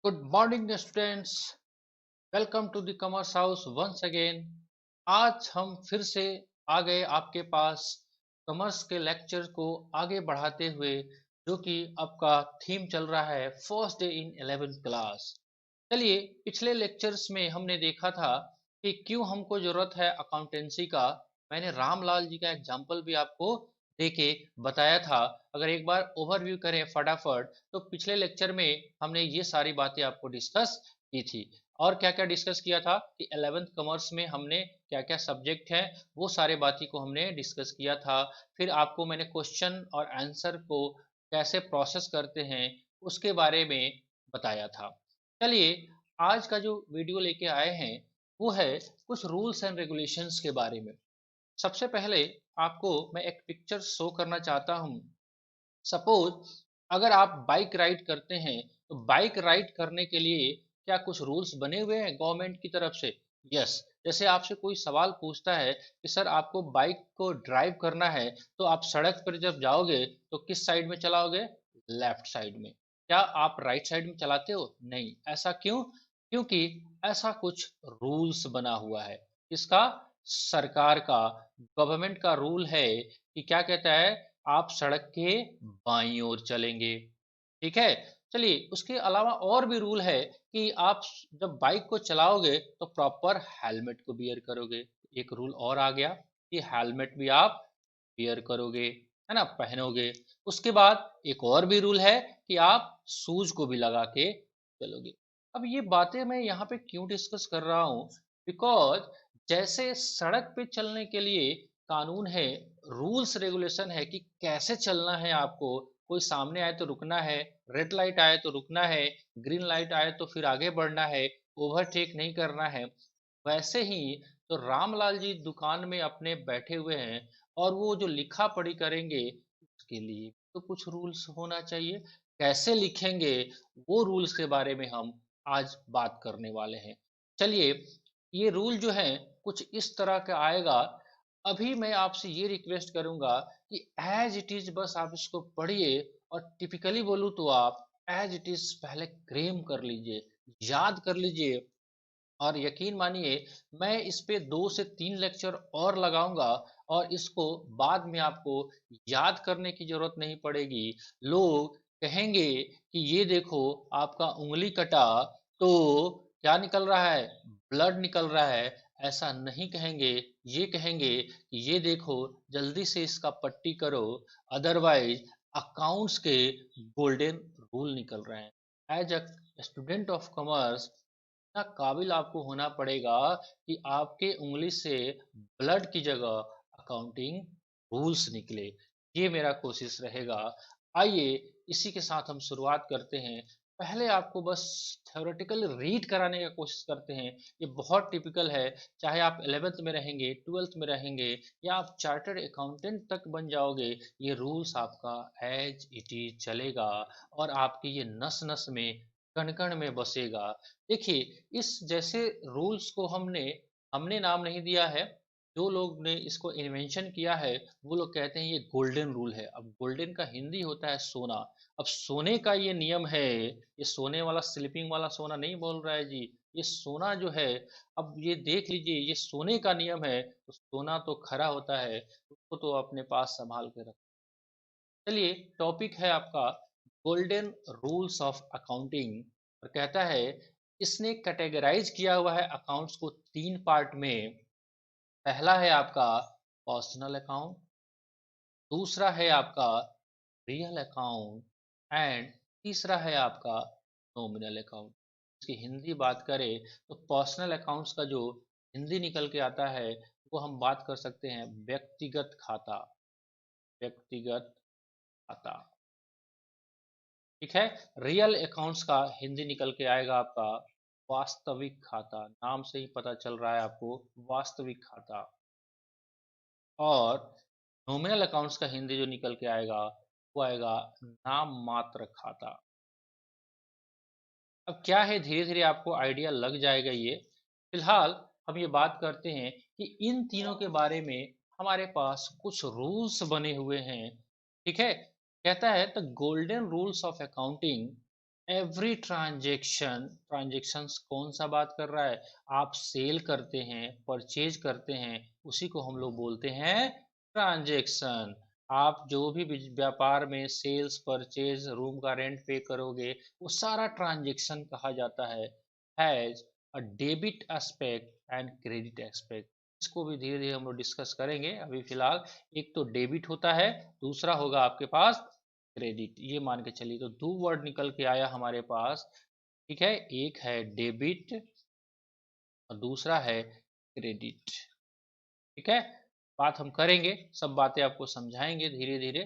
Good morning students. Welcome to the commerce house once again. आज हम फिर से आ गए आपके पास कॉमर्स के लेक्चर को आगे बढ़ाते हुए, जो कि आपका थीम चल रहा है first day in 11th class. चलिए, पिछले लेक्चर्स में हमने देखा था कि क्यों हमको जरूरत है अकाउंटेंसी का। मैंने रामलाल जी का एग्जाम्पल भी आपको देके बताया था। अगर एक बार ओवरव्यू करें फटाफट, तो पिछले लेक्चर में हमने ये सारी बातें आपको डिस्कस की थी। और क्या क्या डिस्कस किया था कि 11th कॉमर्स में हमने क्या क्या सब्जेक्ट है, वो सारे बातें को हमने डिस्कस किया था। फिर आपको मैंने क्वेश्चन और आंसर को कैसे प्रोसेस करते हैं उसके बारे में बताया था। चलिए, आज का जो वीडियो लेके आए हैं वो है कुछ रूल्स एंड रेगुलेशंस के बारे में। सबसे पहले आपको मैं एक पिक्चर शो करना चाहता हूँ। सपोज अगर आप बाइक राइड करते हैं, तो बाइक राइड करने के लिए क्या कुछ रूल्स बने हुए हैं गवर्नमेंट की तरफ से? यस। जैसे आपसे कोई सवाल पूछता है कि सर आपको बाइक को ड्राइव करना है, तो आप सड़क पर जब जाओगे तो किस साइड में चलाओगे? लेफ्ट साइड में। क्या आप राइट साइड में चलाते हो? नहीं। ऐसा क्यों? क्योंकि ऐसा कुछ रूल्स बना हुआ है। किसका? सरकार का, गवर्नमेंट का रूल है कि क्या कहता है, आप सड़क के बाईं ओर चलेंगे। ठीक है। चलिए, उसके अलावा और भी रूल है कि आप जब बाइक को चलाओगे तो प्रॉपर हेलमेट को बियर करोगे। एक रूल और आ गया कि हेलमेट भी आप बियर करोगे, है ना, पहनोगे। उसके बाद एक और भी रूल है कि आप शूज को भी लगा के चलोगे। अब ये बातें मैं यहाँ पे क्यों डिस्कस कर रहा हूँ? बिकॉज जैसे सड़क पे चलने के लिए कानून है, रूल्स रेगुलेशन है कि कैसे चलना है आपको। कोई सामने आए तो रुकना है, रेड लाइट आए तो रुकना है, ग्रीन लाइट आए तो फिर आगे बढ़ना है, ओवरटेक नहीं करना है। वैसे ही तो रामलाल जी दुकान में अपने बैठे हुए हैं, और वो जो लिखा पढ़ी करेंगे उसके लिए तो कुछ रूल्स होना चाहिए। कैसे लिखेंगे, वो रूल्स के बारे में हम आज बात करने वाले हैं। चलिए, ये रूल जो है कुछ इस तरह का आएगा। अभी मैं आपसे ये रिक्वेस्ट करूंगा कि एज इट इज बस आप इसको पढ़िए, और टिपिकली बोलूँ तो आप एज इट इज पहले क्रेम कर लीजिए, याद कर लीजिए। और यकीन मानिए, मैं इस पे 2 से 3 लेक्चर और लगाऊंगा, और इसको बाद में आपको याद करने की जरूरत नहीं पड़ेगी। लोग कहेंगे कि ये देखो, आपका उंगली कटा तो क्या निकल रहा है? ब्लड निकल रहा है। ऐसा नहीं कहेंगे। ये कहेंगे कि ये देखो, जल्दी से इसका पट्टी करो, अदरवाइज अकाउंट्स के गोल्डन रूल निकल रहे हैं। As a student of commerce, इतना काबिल आपको होना पड़ेगा कि आपके उंगली से ब्लड की जगह अकाउंटिंग रूल्स निकले। ये मेरा कोशिश रहेगा। आइए, इसी के साथ हम शुरुआत करते हैं। पहले आपको बस थ्योरेटिकल रीड कराने का कोशिश करते हैं। ये बहुत टिपिकल है, चाहे आप 11th में रहेंगे, 12th में रहेंगे, या आप चार्टर्ड अकाउंटेंट तक बन जाओगे, ये रूल्स आपका एज इट इज चलेगा, और आपकी ये नस नस में, कण कण में बसेगा। देखिए, इस जैसे रूल्स को हमने हमने नाम नहीं दिया है। जो लोग ने इसको इन्वेंशन किया है वो लोग कहते हैं ये गोल्डन रूल है। अब गोल्डन का हिंदी होता है सोना। अब सोने का ये नियम है, ये सोने वाला स्लीपिंग वाला सोना नहीं बोल रहा है जी। ये सोना जो है, अब ये देख लीजिए, ये सोने का नियम है, तो सोना तो खरा होता है, उसको तो अपने पास संभाल के रख। चलिए, टॉपिक है आपका गोल्डन रूल्स ऑफ अकाउंटिंग। और कहता है, इसने कैटेगराइज किया हुआ है अकाउंट्स को 3 पार्ट में। पहला है आपका पर्सनल अकाउंट, दूसरा है आपका रियल अकाउंट, एंड तीसरा है आपका नॉमिनल अकाउंट। इसकी हिंदी बात करें तो पर्सनल अकाउंट्स का जो हिंदी निकल के आता है, वो हम बात कर सकते हैं व्यक्तिगत खाता। व्यक्तिगत खाता, ठीक है। रियल अकाउंट्स का हिंदी निकल के आएगा आपका वास्तविक खाता। नाम से ही पता चल रहा है आपको, वास्तविक खाता। और नॉमिनल अकाउंट्स का हिंदी जो निकल के आएगा वो आएगा नाम मात्र खाता। अब क्या है, धीरे धीरे आपको आइडिया लग जाएगा ये। फिलहाल हम ये बात करते हैं कि इन तीनों के बारे में हमारे पास कुछ रूल्स बने हुए हैं। ठीक है। कहता है the golden rules of accounting every transaction, transactions कौन सा बात कर रहा है, आप सेल करते हैं, परचेज करते हैं, उसी को हम लोग बोलते हैं ट्रांजेक्शन। आप जो भी व्यापार में सेल्स परचेज रूम का रेंट पे करोगे वो सारा ट्रांजेक्शन कहा जाता है। Has a debit aspect and credit aspect, इसको भी धीरे धीरे हम लोग डिस्कस करेंगे। अभी फिलहाल एक तो डेबिट होता है, दूसरा होगा आपके पास क्रेडिट। ये मान के चलिए तो दो वर्ड निकल के आया हमारे पास, ठीक है, एक है डेबिट और दूसरा है क्रेडिट। ठीक है, बात हम करेंगे, सब बातें आपको समझाएंगे धीरे धीरे।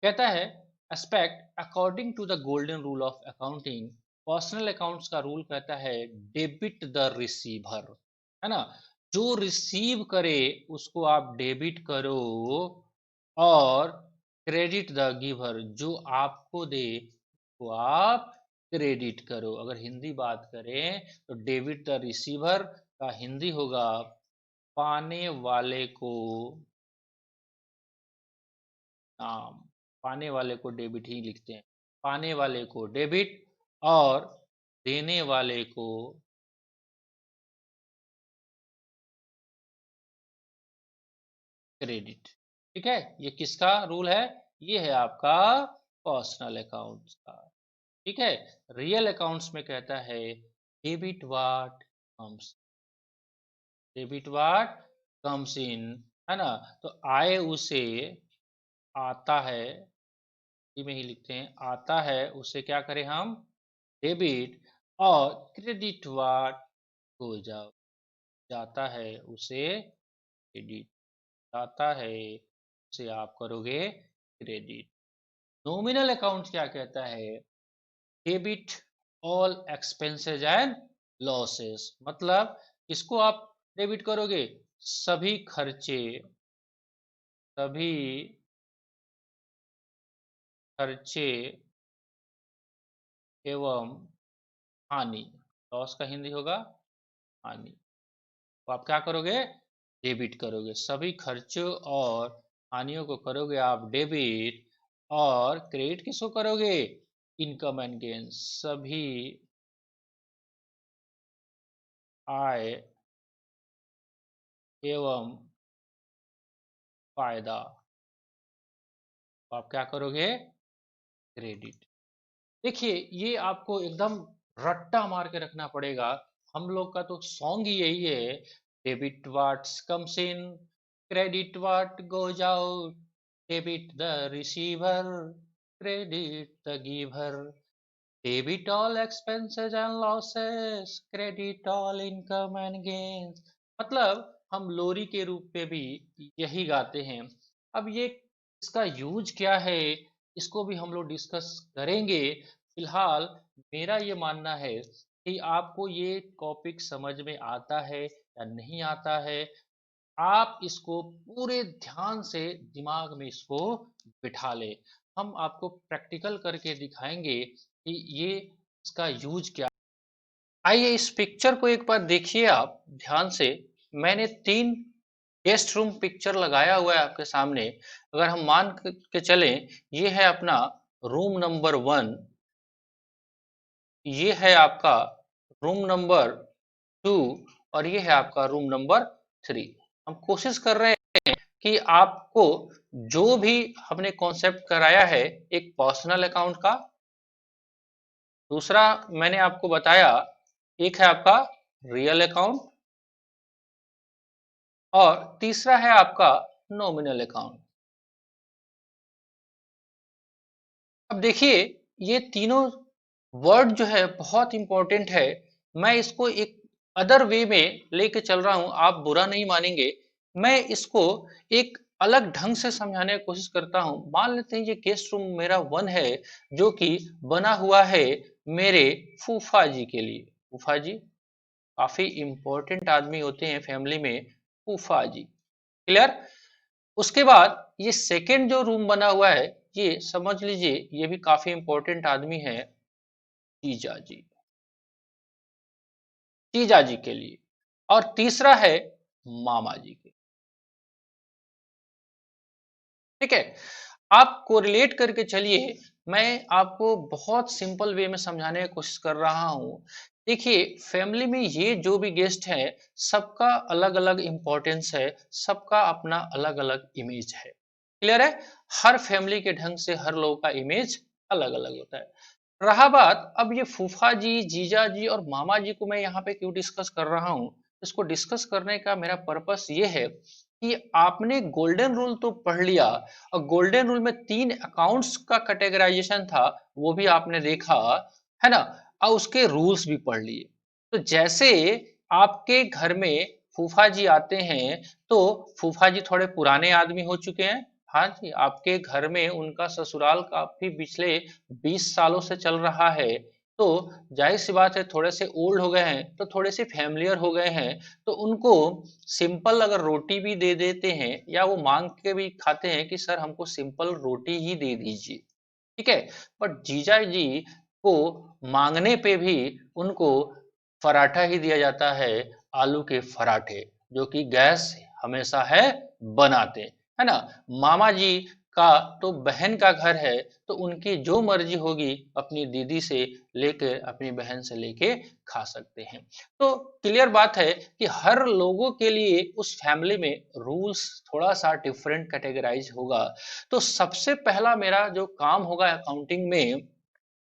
कहता है aspect according to the golden rule of accounting, personal accounts का रूल कहता है डेबिट द रिसीवर, है ना, जो रिसीव करे उसको आप डेबिट करो और क्रेडिट द गिवर, जो आपको दे तो आप क्रेडिट करो। अगर हिंदी बात करें तो डेबिट द रिसीवर का हिंदी होगा पाने वाले को नाम, पाने वाले को डेबिट ही लिखते हैं, पाने वाले को डेबिट और देने वाले को क्रेडिट। ठीक है, ये किसका रूल है, ये है आपका पर्सनल अकाउंट्स का। ठीक है, रियल अकाउंट्स में कहता है debit what comes, debit what comes in, है ना, तो आए उसे आता है, में ही लिखते हैं आता है उसे क्या करें हम डेबिट, और क्रेडिट व्हाट हो जाओ, जाता है उसे क्रेडिट, जाता है उसे आप करोगे क्रेडिट। नॉमिनल अकाउंट क्या कहता है debit all expenses and losses, मतलब इसको आप डेबिट करोगे सभी खर्चे, सभी खर्चे एवं हानि, लॉस का हिंदी होगा हानि, तो आप क्या करोगे डेबिट करोगे, सभी खर्चों और हानियों को करोगे आप डेबिट, और क्रेडिट किसको करोगे इनकम एंड गेन, सभी आय एवं फायदा, तो आप क्या करोगे क्रेडिट। देखिए ये आपको एकदम रट्टा मार के रखना पड़ेगा, हम लोग का तो सॉन्ग ही यही है, debit what's comes in, credit what goes out, debit the receiver, credit the giver, debit all expenses and losses, credit all income and gains. मतलब हम लोरी के रूप में भी यही गाते हैं। अब ये इसका यूज क्या है, इसको भी हम लोग डिस्कस करेंगे। फिलहाल मेरा ये मानना है कि आपको ये टॉपिक समझ में आता है या नहीं आता है, आप इसको पूरे ध्यान से दिमाग में इसको बिठा ले। हम आपको प्रैक्टिकल करके दिखाएंगे कि ये इसका यूज क्या। आइए इस पिक्चर को एक बार देखिए आप ध्यान से, मैंने 3 गेस्ट रूम पिक्चर लगाया हुआ है आपके सामने। अगर हम मान के चलें ये है अपना रूम नंबर 1, ये है आपका रूम नंबर 2 और ये है आपका रूम नंबर 3। हम कोशिश कर रहे हैं कि आपको जो भी हमने कॉन्सेप्ट कराया है, एक पर्सनल अकाउंट का, दूसरा मैंने आपको बताया एक है आपका रियल अकाउंट, और तीसरा है आपका नॉमिनल अकाउंट। अब देखिए ये तीनों वर्ड जो है बहुत इंपॉर्टेंट है, मैं इसको एक अदर वे में लेके चल रहा हूं, आप बुरा नहीं मानेंगे, मैं इसको एक अलग ढंग से समझाने की कोशिश करता हूं। मान लेते हैं ये गेस्ट रूम मेरा 1 है, जो कि बना हुआ है मेरे फूफा जी के लिए। फूफा जी काफी इंपॉर्टेंट आदमी होते हैं फैमिली में, फूफा जी, क्लियर। उसके बाद ये सेकेंड जो रूम बना हुआ है, ये समझ लीजिए ये भी काफी इंपॉर्टेंट आदमी है, जीजा जी, जीजा जी के लिए, और तीसरा है मामा जी के। ठीक है, आप कोरिलेट करके चलिए, मैं आपको बहुत सिंपल वे में समझाने की कोशिश कर रहा हूँ। देखिए, फैमिली में ये जो भी गेस्ट है, सबका अलग अलग इम्पोर्टेंस है, सबका अपना अलग अलग इमेज है। क्लियर है? हर फैमिली के ढंग से हर लोगों का इमेज अलग अलग होता है। रहा बात, अब ये फूफा जी, जीजा जी और मामा जी को मैं यहाँ पे क्यों डिस्कस कर रहा हूँ? इसको डिस्कस करने का मेरा पर्पस ये है कि आपने गोल्डन रूल तो पढ़ लिया, और गोल्डन रूल में 3 अकाउंट्स का कैटेगराइजेशन था, वो भी आपने देखा, है ना? और उसके रूल्स भी पढ़ लिए। तो जैसे आपके घर में फूफा जी आते हैं, तो फूफा जी थोड़े पुराने आदमी हो चुके हैं। हाँ जी, आपके घर में उनका ससुराल काफी पिछले 20 सालों से चल रहा है, तो जाहिर सी बात है थोड़े से ओल्ड हो गए हैं, तो थोड़े से फैमिलियर हो गए हैं। तो उनको सिंपल अगर रोटी भी दे देते हैं, या वो मांग के भी खाते हैं कि सर हमको सिंपल रोटी ही दे दीजिए, ठीक है। बट जीजा जी को मांगने पे भी उनको पराठा ही दिया जाता है, आलू के पराठे, जो कि गैस हमेशा है बनाते, है ना। मामा जी का तो बहन का घर है, तो उनकी जो मर्जी होगी अपनी दीदी से लेके, अपनी बहन से लेके खा सकते हैं। तो क्लियर बात है कि हर लोगों के लिए उस फैमिली में रूल्स थोड़ा सा डिफरेंट कैटेगराइज होगा। तो सबसे पहला मेरा जो काम होगा अकाउंटिंग में,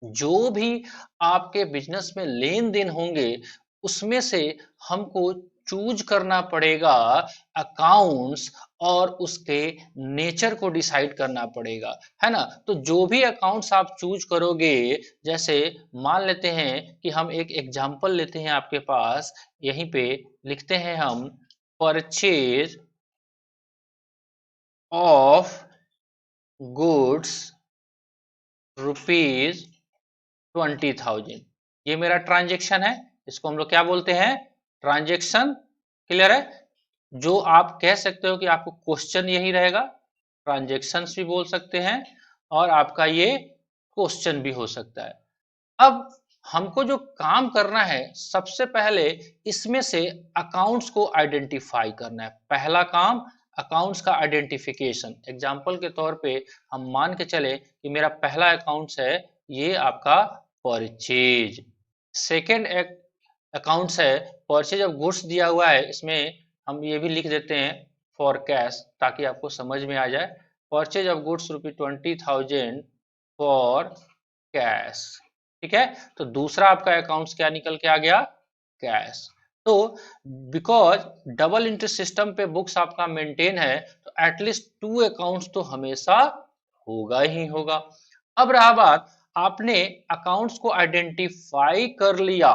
जो भी आपके बिजनेस में लेन देन होंगे, उसमें से हमको चूज करना पड़ेगा अकाउंट्स, और उसके नेचर को डिसाइड करना पड़ेगा, है ना। तो जो भी अकाउंट्स आप चूज करोगे, जैसे मान लेते हैं कि हम एक एग्जांपल लेते हैं, आपके पास यहीं पे लिखते हैं हम, परचेज ऑफ गुड्स रुपीज 20,000, ये मेरा ट्रांजेक्शन है। इसको हम लोग क्या बोलते हैं? ट्रांजेक्शन। क्लियर है? जो आप कह सकते हो कि आपको क्वेश्चन यही रहेगा, ट्रांजेक्शन्स भी बोल सकते हैं, और आपका ये क्वेश्चन भी हो सकता है। अब हमको जो काम करना है, सबसे पहले इसमें से अकाउंट्स को आइडेंटिफाई करना है। पहला काम अकाउंट्स का आइडेंटिफिकेशन। एग्जांपल के तौर पे हम मान के चले कि मेरा पहला अकाउंट्स है ये आपका परचेज। सेकेंड अकाउंट्स है परचेज ऑफ गुड्स, दिया हुआ है, इसमें हम ये भी लिख देते हैं फॉर कैश, ताकि आपको समझ में आ जाए। Purchase of goods ₹20,000 for cash, ठीक है। तो दूसरा आपका अकाउंट्स क्या निकल के आ गया? कैश। तो बिकॉज डबल इंटरेस्ट सिस्टम पे बुक्स आपका मेंटेन है, तो एटलीस्ट 2 अकाउंट्स तो हमेशा होगा ही होगा। अब रहा बात, आपने अकाउंट्स को आइडेंटिफाई कर लिया,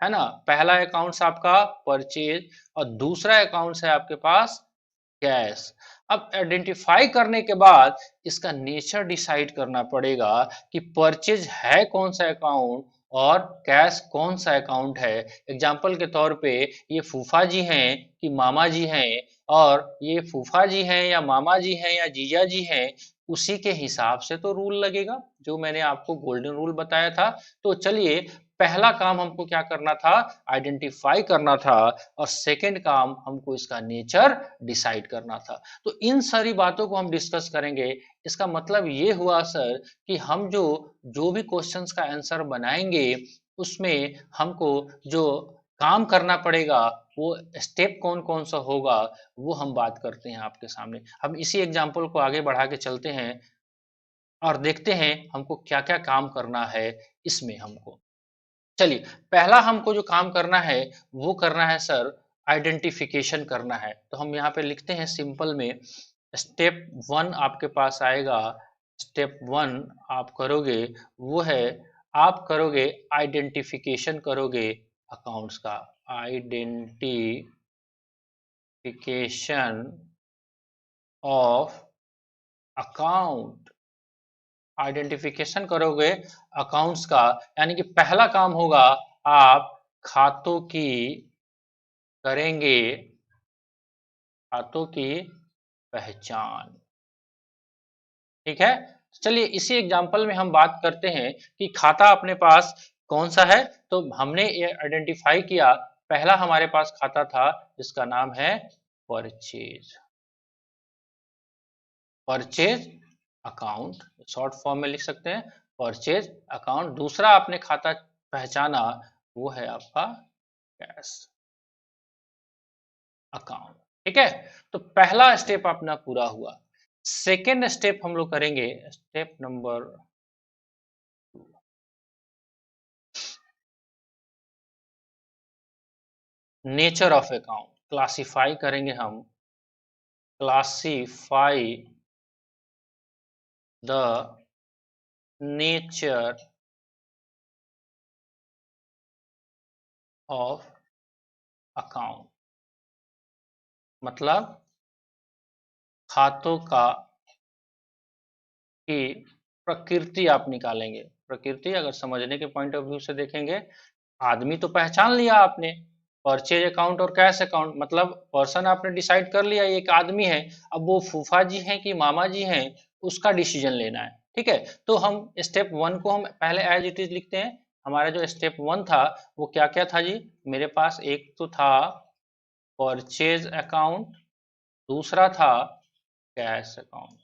है ना। पहला अकाउंट्स आपका परचेज, और दूसरा अकाउंट्स है आपके पास कैश। अब आइडेंटिफाई करने के बाद इसका नेचर डिसाइड करना पड़ेगा कि परचेज है कौन सा अकाउंट, और कैश कौन सा अकाउंट है। एग्जाम्पल के तौर पे ये फूफा जी हैं कि मामा जी हैं, और ये फूफा जी हैं या मामा जी हैं या जीजा जी हैं, उसी के हिसाब से तो रूल लगेगा, जो मैंने आपको गोल्डन रूल बताया था। तो चलिए, पहला काम हमको क्या करना था? आइडेंटिफाई करना था, और सेकंड काम हमको इसका नेचर डिसाइड करना था। तो इन सारी बातों को हम डिस्कस करेंगे। इसका मतलब ये हुआ सर कि हम जो जो भी क्वेश्चंस का आंसर बनाएंगे, उसमें हमको जो काम करना पड़ेगा, वो स्टेप कौन कौन सा होगा, वो हम बात करते हैं आपके सामने। हम इसी एग्जाम्पल को आगे बढ़ा के चलते हैं, और देखते हैं हमको क्या क्या काम करना है इसमें हमको। चलिए, पहला हमको जो काम करना है, वो करना है सर, आइडेंटिफिकेशन करना है। तो हम यहाँ पे लिखते हैं सिंपल में, स्टेप 1 आपके पास आएगा। स्टेप 1 आप करोगे, वो है, आप करोगे आइडेंटिफिकेशन करोगे अकाउंट्स का। आइडेंटिफिकेशन ऑफ अकाउंट, आइडेंटिफिकेशन करोगे अकाउंट्स का, यानी कि पहला काम होगा, आप खातों की करेंगे, खातों की पहचान, ठीक है। चलिए, इसी एग्जांपल में हम बात करते हैं कि खाता अपने पास कौन सा है। तो हमने ये आइडेंटिफाई किया, पहला हमारे पास खाता था जिसका नाम है purchase. Purchase account, short form में लिख सकते हैं परचेज अकाउंट। दूसरा आपने खाता पहचाना वो है आपका कैश अकाउंट। ठीक है, तो पहला स्टेप अपना पूरा हुआ। सेकेंड स्टेप हम लोग करेंगे, step number nature of account, classify करेंगे हम, classify the nature of account, मतलब खातों का की प्रकृति आप निकालेंगे। प्रकृति अगर समझने के पॉइंट ऑफ व्यू से देखेंगे, आदमी तो पहचान लिया आपने, परचेज अकाउंट और कैश अकाउंट, मतलब पर्सन आपने डिसाइड कर लिया ये एक आदमी है। अब वो फूफा जी हैं कि मामा जी हैं उसका डिसीजन लेना है। ठीक है, तो हम स्टेप वन को हम पहले एज इट इज लिखते हैं। हमारा जो स्टेप वन था वो क्या क्या था जी, मेरे पास एक तो था परचेज अकाउंट, दूसरा था कैश अकाउंट।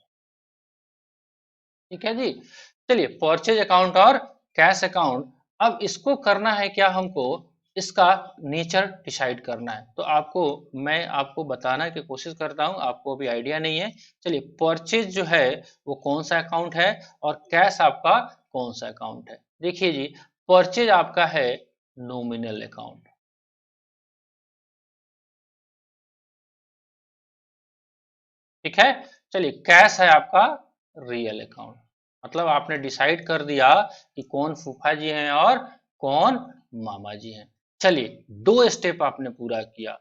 ठीक है जी, चलिए परचेज अकाउंट और कैश अकाउंट, अब इसको करना है क्या हमको, इसका नेचर डिसाइड करना है। तो मैं आपको बताना की कोशिश करता हूं, आपको अभी आइडिया नहीं है। चलिए परचेज जो है वो कौन सा अकाउंट है और कैश आपका कौन सा अकाउंट है। देखिए जी, परचेज आपका है नॉमिनल अकाउंट, ठीक है। चलिए कैश है आपका रियल अकाउंट, मतलब आपने डिसाइड कर दिया कि कौन फूफा जी हैं और कौन मामा जी हैं। चलिए दो स्टेप आपने पूरा किया,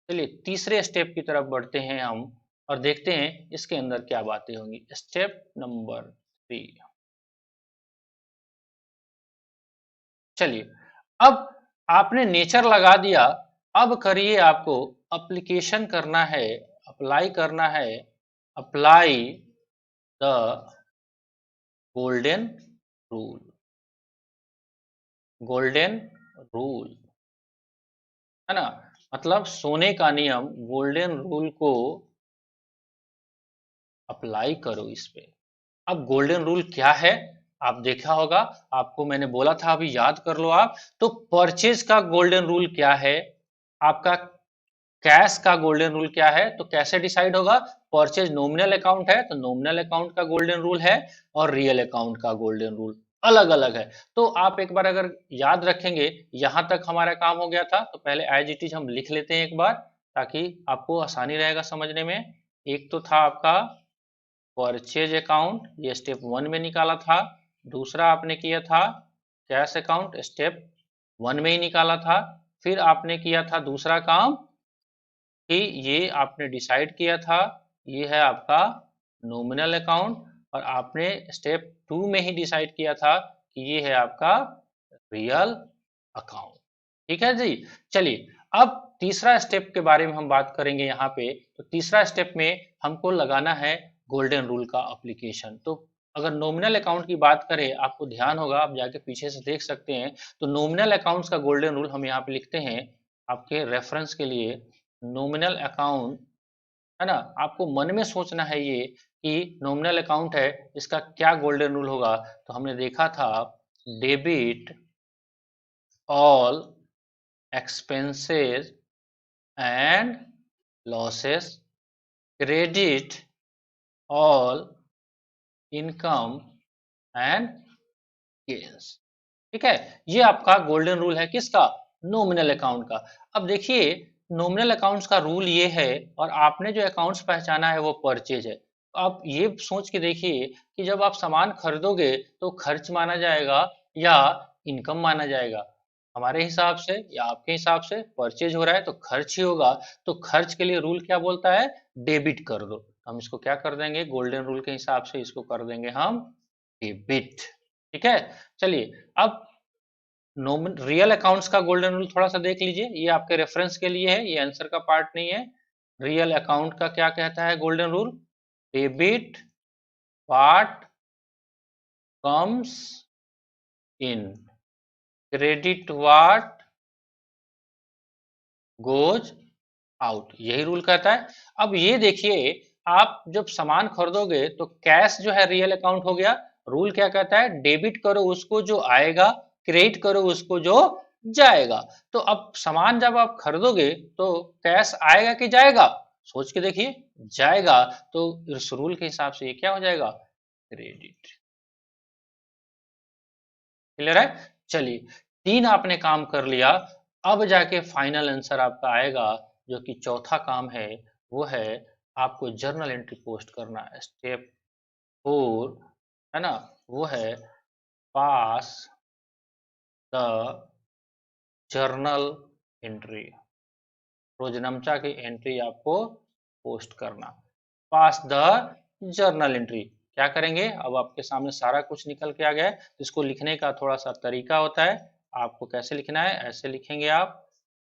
चलिए तीसरे स्टेप की तरफ बढ़ते हैं हम और देखते हैं इसके अंदर क्या बातें होंगी। स्टेप नंबर 3, चलिए अब आपने नेचर लगा दिया, अब करिए आपको अप्लीकेशन करना है, अप्लाई करना है, apply the golden rule, golden rule है ना, मतलब सोने का नियम, गोल्डन रूल को अप्लाई करो इस पे। अब गोल्डन रूल क्या है, आप देखा होगा, आपको मैंने बोला था अभी याद कर लो आप। तो परचेज का गोल्डन रूल क्या है, आपका कैश का गोल्डन रूल क्या है, तो कैसे डिसाइड होगा, परचेज नॉमिनल अकाउंट है तो नॉमिनल अकाउंट का गोल्डन रूल है और रियल अकाउंट का गोल्डन रूल अलग अलग है। तो आप एक बार अगर याद रखेंगे, यहां तक हमारा काम हो गया था, तो पहले एज इट इज हम लिख लेते हैं एक बार ताकि आपको आसानी रहेगा समझने में। एक तो था आपका परचेज अकाउंट, ये स्टेप वन में निकाला था। दूसरा आपने किया था कैश अकाउंट, स्टेप वन में ही निकाला था। फिर आपने किया था दूसरा काम कि ये आपने डिसाइड किया था, ये है आपका नॉमिनल अकाउंट, और आपने स्टेप टू में ही डिसाइड किया था कि ये है आपका रियल अकाउंट। ठीक है जी, चलिए अब तीसरा स्टेप के बारे में हम बात करेंगे यहाँ पे। तो तीसरा स्टेप में हमको लगाना है गोल्डन रूल का एप्लीकेशन। तो अगर नॉमिनल अकाउंट की बात करें, आपको ध्यान होगा, आप जाके पीछे से देख सकते हैं, तो नॉमिनल अकाउंट्स का गोल्डन रूल हम यहाँ पे लिखते हैं आपके रेफरेंस के लिए। नॉमिनल अकाउंट है ना, आपको मन में सोचना है ये कि नॉमिनल अकाउंट है, इसका क्या गोल्डन रूल होगा। तो हमने देखा था debit all expenses and losses, credit all income and gains। ठीक है, ये आपका गोल्डन रूल है किसका, नॉमिनल अकाउंट का। अब देखिए नॉमिनल अकाउंट्स का रूल ये है, और आपने जो अकाउंट्स पहचाना है वो परचेज है। तो आप ये सोच के देखिए कि जब आप सामान खरीदोगे तो खर्च माना जाएगा या इनकम माना जाएगा। हमारे हिसाब से या आपके हिसाब से परचेज हो रहा है तो खर्च ही होगा। तो खर्च के लिए रूल क्या बोलता है, डेबिट कर दो। हम इसको क्या कर देंगे, गोल्डन रूल के हिसाब से इसको कर देंगे हम डेबिट। ठीक है, चलिए अब रियल अकाउंट्स का गोल्डन रूल थोड़ा सा देख लीजिए, ये आपके रेफरेंस के लिए है, ये आंसर का पार्ट नहीं है। रियल अकाउंट का क्या कहता है golden rule, debit part comes in, credit what goes out, यही रूल कहता है। अब ये देखिए आप जब सामान खरीदोगे तो कैश जो है रियल अकाउंट हो गया। रूल क्या कहता है, डेबिट करो उसको जो आएगा, क्रेडिट करो उसको जो जाएगा। तो अब सामान जब आप खरीदोगे तो कैश आएगा कि जाएगा, सोच के देखिए, जाएगा। तो इस रूल के हिसाब से ये क्या हो जाएगा, क्रेडिट। क्लियर है। चलिए, तीन आपने काम कर लिया। अब जाके फाइनल आंसर आपका आएगा, जो कि चौथा काम है, वो है आपको जर्नल एंट्री पोस्ट करना है। स्टेप 4 है ना, वो है पास द जर्नल एंट्री। रोजनमचा की एंट्री आपको पोस्ट करना। पास द जर्नल एंट्री क्या करेंगे, अब आपके सामने सारा कुछ निकल के आ गया है। इसको लिखने का थोड़ा सा तरीका होता है। आपको कैसे लिखना है, ऐसे लिखेंगे आप,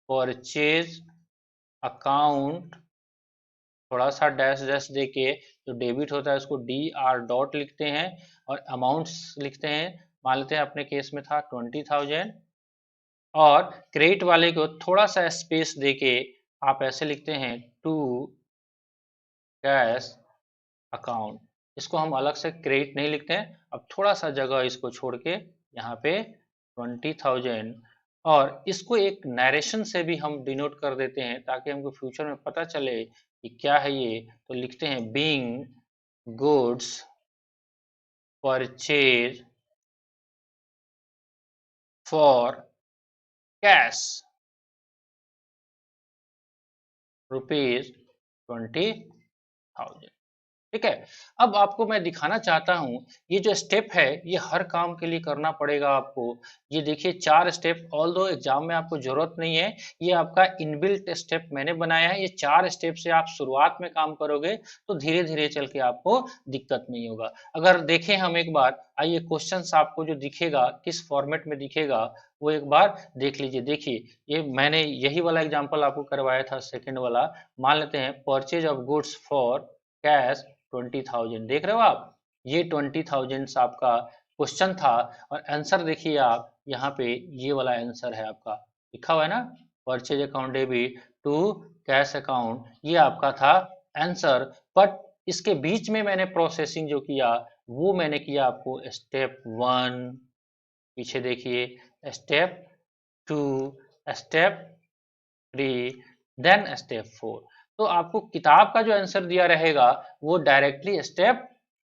परचेज अकाउंट, थोड़ा सा डैश डैश देके, जो डेबिट होता है उसको DR लिखते हैं, और अमाउंट्स लिखते हैं। मान लेते हैं अपने केस में था 20,000, और क्रेडिट वाले को थोड़ा सा स्पेस देके आप ऐसे लिखते हैं, टू कैश अकाउंट। इसको हम अलग से क्रेडिट नहीं लिखते हैं, अब थोड़ा सा जगह इसको छोड़ के यहाँ पे 20,000, और इसको एक नरेशन से भी हम डिनोट कर देते हैं ताकि हमको फ्यूचर में पता चले कि क्या है ये। तो लिखते हैं, being goods purchase for cash ₹20,000। ठीक है। अब आपको मैं दिखाना चाहता हूं, ये जो स्टेप है ये हर काम के लिए करना पड़ेगा आपको। ये देखिए 4 स्टेप, ऑल दो एग्जाम में आपको जरूरत नहीं है, ये आपका इनबिल्ट स्टेप मैंने बनाया है। ये 4 स्टेप से आप शुरुआत में काम करोगे तो धीरे धीरे चल के आपको दिक्कत नहीं होगा। अगर देखें हम एक बार, आइए क्वेश्चंस आपको जो दिखेगा किस फॉर्मेट में दिखेगा वो एक बार देख लीजिए। देखिए, ये मैंने यही वाला एग्जाम्पल आपको करवाया था, सेकेंड वाला। मान लेते हैं purchase of goods for cash 20,000, देख रहे हो आप, ये 20,000 आपका क्वेश्चन था। और आंसर देखिए आप, यहाँ पे ये वाला आंसर है आपका, लिखा हुआ है ना, purchase account debit to cash account, ये आपका था आंसर। बट इसके बीच में मैंने प्रोसेसिंग जो किया वो मैंने किया आपको स्टेप 1, पीछे देखिए, स्टेप 2, स्टेप 3, देन स्टेप 4। तो आपको किताब का जो आंसर दिया रहेगा वो डायरेक्टली स्टेप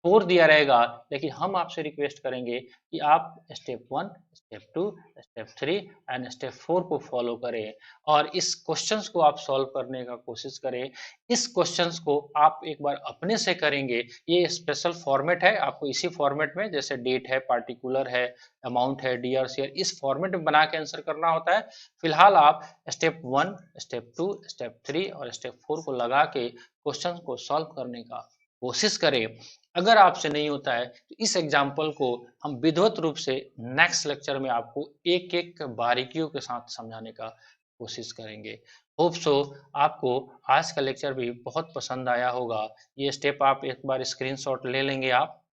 4 दिया रहेगा, लेकिन हम आपसे रिक्वेस्ट करेंगे कि आप step 1, step 2, step 3 and step 4 को फॉलो करें, और इस क्वेश्चंस को आप सॉल्व करने का कोशिश करें। इस क्वेश्चंस को आप एक बार अपने से करेंगे, ये स्पेशल फॉर्मेट है, आपको इसी फॉर्मेट में, जैसे डेट है, पार्टिकुलर है, अमाउंट है, DRCR, इस फॉर्मेट में बना के आंसर करना होता है। फिलहाल आप स्टेप 1, स्टेप 2, स्टेप 3 और स्टेप 4 को लगा के क्वेश्चन को सॉल्व करने का कोशिश करें। अगर आपसे नहीं होता है तो इस एग्जाम्पल को हम विधिवत रूप से नेक्स्ट लेक्चर में आपको एक एक बारीकियों के साथ समझाने का कोशिश करेंगे। होप सो आपको आज का लेक्चर भी बहुत पसंद आया होगा। ये स्टेप आप एक बार स्क्रीनशॉट ले लेंगे आप,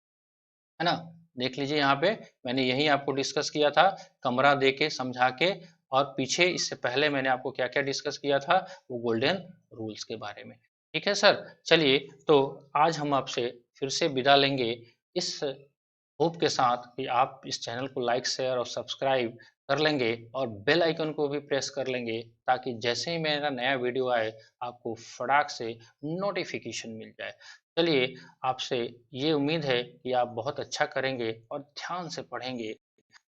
है ना। देख लीजिए, यहाँ पे मैंने यही आपको डिस्कस किया था, कमरा दे के समझा के, और पीछे इससे पहले मैंने आपको क्या क्या डिस्कस किया था, वो गोल्डन रूल्स के बारे में। ठीक है सर, चलिए, तो आज हम आपसे फिर से विदा लेंगे, इस होप के साथ कि आप इस चैनल को लाइक शेयर और सब्सक्राइब कर लेंगे, और बेल आइकन को भी प्रेस कर लेंगे, ताकि जैसे ही मेरा नया वीडियो आए आपको फटाक से नोटिफिकेशन मिल जाए। चलिए, आपसे ये उम्मीद है कि आप बहुत अच्छा करेंगे और ध्यान से पढ़ेंगे।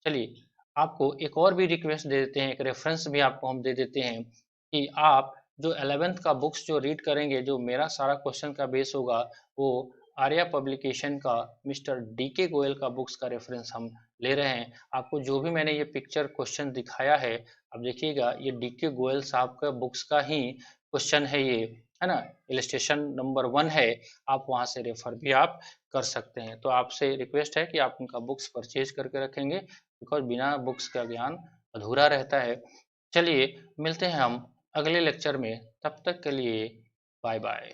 चलिए, आपको एक और भी रिक्वेस्ट दे देते हैं, एक रेफरेंस भी आपको हम दे देते हैं कि आप जो 11th का बुक्स जो रीड करेंगे, जो मेरा सारा क्वेश्चन का बेस होगा, वो आर्या पब्लिकेशन का मिस्टर DK गोयल का बुक्स का रेफरेंस हम ले रहे हैं। आपको जो भी मैंने ये पिक्चर क्वेश्चन दिखाया है, अब देखिएगा, ये DK गोयल साहब का बुक्स का ही क्वेश्चन है ये, है ना। इलस्ट्रेशन नंबर 1 है, आप वहाँ से रेफर भी आप कर सकते हैं। तो आपसे रिक्वेस्ट है कि आप उनका बुक्स परचेज करके रखेंगे, बिकॉज बिना बुक्स का ज्ञान अधूरा रहता है। चलिए, मिलते हैं हम अगले लेक्चर में, तब तक के लिए बाय बाय।